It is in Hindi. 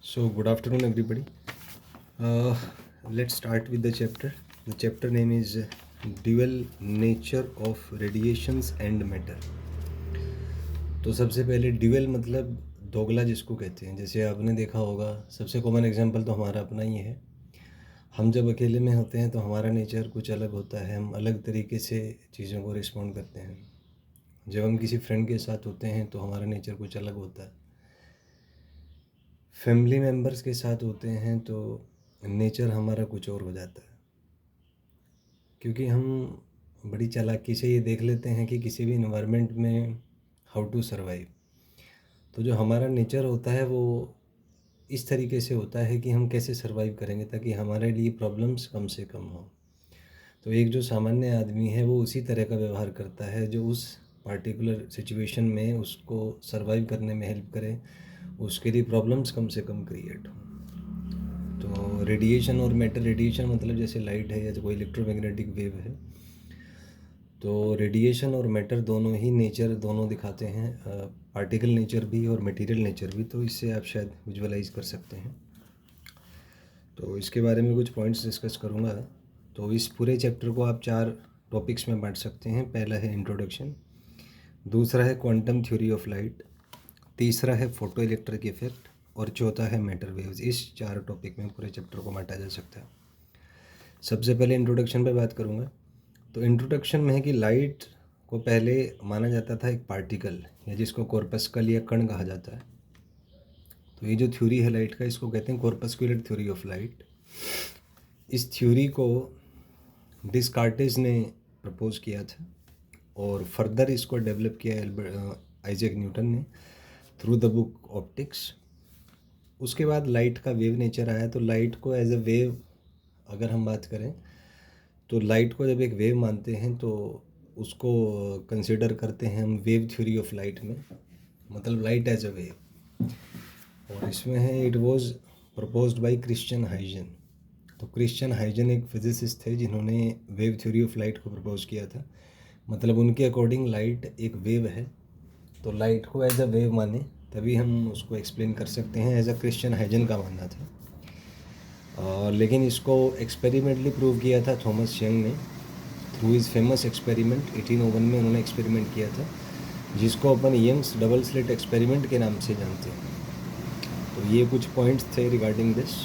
So, good afternoon, everybody. Let's start with the chapter. The chapter name is Dual Nature of Radiations and Matter. तो सबसे पहले ड्यूअल मतलब दोगला जिसको कहते हैं। जैसे आपने देखा होगा, सबसे कॉमन एग्जांपल तो हमारा अपना ही है। हम जब अकेले में होते हैं तो हमारा नेचर कुछ अलग होता है, हम अलग तरीके से चीज़ों को रिस्पॉन्ड करते हैं। जब हम किसी फ्रेंड के साथ होते हैं तो हमारा नेचर कुछ अलग होता है। फैमिली मेम्बर्स के साथ होते हैं तो नेचर हमारा कुछ और हो जाता है, क्योंकि हम बड़ी चालाकी से ये देख लेते हैं कि किसी भी इन्वायरमेंट में हाउ टू सर्वाइव। तो जो हमारा नेचर होता है वो इस तरीके से होता है कि हम कैसे सर्वाइव करेंगे ताकि हमारे लिए प्रॉब्लम्स कम से कम हो। तो एक जो सामान्य आदमी है वो उसी तरह का व्यवहार करता है जो उस पार्टिकुलर सिचुएशन में उसको सर्वाइव करने में हेल्प करे, उसके लिए प्रॉब्लम्स कम से कम क्रिएट हो। तो रेडिएशन और मैटर, रेडिएशन मतलब जैसे लाइट है या कोई इलेक्ट्रोमैग्नेटिक वेव है, तो रेडिएशन और मैटर दोनों ही नेचर दोनों दिखाते हैं, पार्टिकल नेचर भी और मटेरियल नेचर भी। तो इससे आप शायद विजुअलाइज कर सकते हैं। तो इसके बारे में कुछ पॉइंट्स डिस्कस करूँगा। तो इस पूरे चैप्टर को आप 4 टॉपिक्स में बांट सकते हैं। पहला है इंट्रोडक्शन, दूसरा है क्वांटम थ्योरी ऑफ लाइट, तीसरा है फोटो इलेक्ट्रिक इफेक्ट और चौथा है मैटर वेव्स। इस 4 टॉपिक में पूरे चैप्टर को बांटा जा सकता है। सबसे पहले इंट्रोडक्शन पे बात करूँगा। तो इंट्रोडक्शन में है कि लाइट को पहले माना जाता था एक पार्टिकल, या जिसको कॉर्पस्कल या कण कहा जाता है। तो ये जो थ्योरी है लाइट का, इसको कहते हैं कॉर्पस्कुलर थ्योरी ऑफ लाइट। इस थ्योरी को डिस्कार्टेस ने प्रपोज किया था और फर्दर इसको डेवलप किया आइजैक न्यूटन ने थ्रू द बुक ऑप्टिक्स। उसके बाद लाइट का वेव नेचर आया। तो लाइट को एज अ वेव अगर हम बात करें तो लाइट को जब एक वेव मानते हैं तो उसको कंसिडर करते हैं हम वेव थ्योरी ऑफ लाइट में, मतलब लाइट एज अ वेव। और इसमें है it was proposed by Christian Huygens. तो क्रिश्चियन हाइजन एक फिजिसिस्ट थे जिन्होंने वेव थ्योरी ऑफ लाइट को प्रपोज किया था। मतलब उनके अकॉर्डिंग लाइट एक वेव है, तो लाइट को एज अ वेव माने तभी हम उसको एक्सप्लेन कर सकते हैं, एज अ क्रिश्चियन हाइजन का मानना था। लेकिन इसको एक्सपेरिमेंटली प्रूव किया था थॉमस यंग ने थ्रू इज़ फेमस एक्सपेरिमेंट। 1801 में उन्होंने एक्सपेरिमेंट किया था, जिसको अपन यंग्स डबल स्लिट एक्सपेरिमेंट के नाम से जानते हैं। तो ये कुछ पॉइंट्स थे रिगार्डिंग दिस।